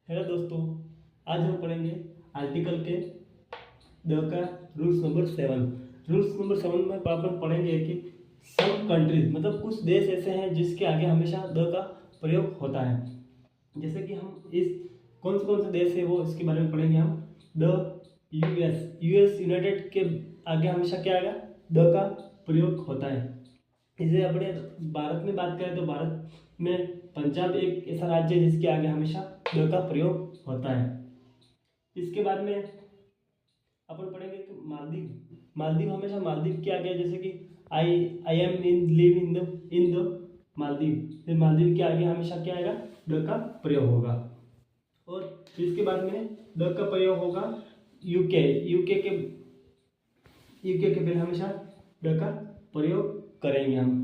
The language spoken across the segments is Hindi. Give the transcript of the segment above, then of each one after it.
हेलो दोस्तों, आज हम पढ़ेंगे आर्टिकल के द का रूल्स नंबर 7। रूल्स नंबर 7 में अपन पढ़ेंगे कि सम कंट्रीज मतलब कुछ देश ऐसे हैं जिसके आगे हमेशा द का प्रयोग होता है। जैसे कि हम इस कौन से देश है वो इसके बारे में पढ़ेंगे हम। द यूएस यूनाइटेड के आगे हमेशा क्या आएगा, द का प्रयोग होता है। इसे अपने भारत में बात करें तो भारत में पंजाब एक ऐसा राज्य है जिसके आगे हमेशा द का प्रयोग होता है। इसके बाद में अपन पढ़ेंगे कि मालदीव हमेशा मालदीव के आगे, जैसे कि I am in live in the Maldives के आगे हमेशा क्या आएगा, द का प्रयोग होगा। और इसके बाद में द का प्रयोग होगा यूके के पहले हमेशा द का प्रयोग करेंगे हम।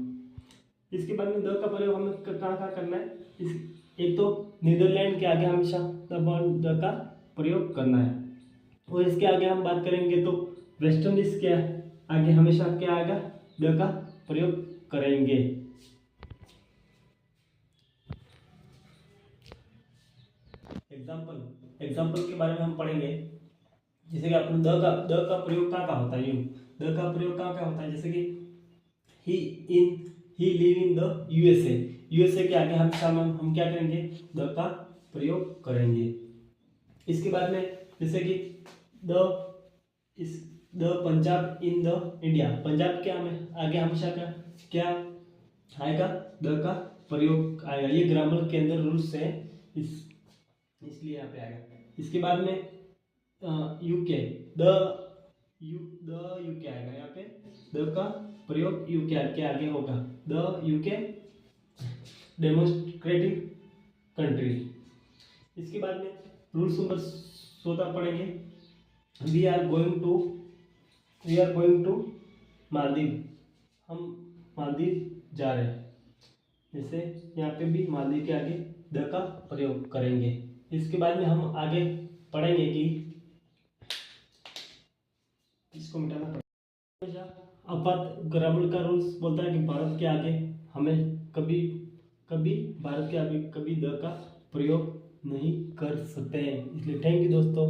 इसके बाद में द का प्रयोग हमें कहाँ करना है, एक तो नीदरलैंड के आगे हमेशा द का प्रयोग करना है। और इसके आगे हम बात करेंगे तो वेस्ट इंडीज के आगे हमेशा क्या आएगा, द का प्रयोग करेंगे। एग्जाम्पल के बारे में हम पढ़ेंगे। जैसे कि अपन द का प्रयोग कहाँ होता है, द का प्रयोग कहाँ होता है, जैसे कि he live in the USA के आगे हम क्या करेंगे, द का प्रयोग करेंगे। इसके बाद में जैसे कि the Punjab in the India, Punjab के आगे हमेशा क्या आएगा, द का प्रयोग आएगा। ये ग्रामर के अंदर रूल्स है, इसलिए यहाँ पे आएगा। इसके बाद में यूके यूके आएगा, यहाँ पे द का प्रयोग यूके के आगे होगा, द यूके डेमोक्रेटिक कंट्री। इसके बाद में रूल्स नंबर 14 पढ़ेंगे। We are going to Maldives, हम मालदीव जा रहे हैं। जैसे यहाँ पे भी मालदीव के आगे द का प्रयोग करेंगे। इसके बाद में हम आगे पढ़ेंगे कि इसको मिटाना पड़ेगा। आपात ग्रामर का रूल्स बोलता है कि भारत के आगे हमें कभी भारत के आगे कभी द का प्रयोग नहीं कर सकते हैं। इसलिए थैंक यू दोस्तों।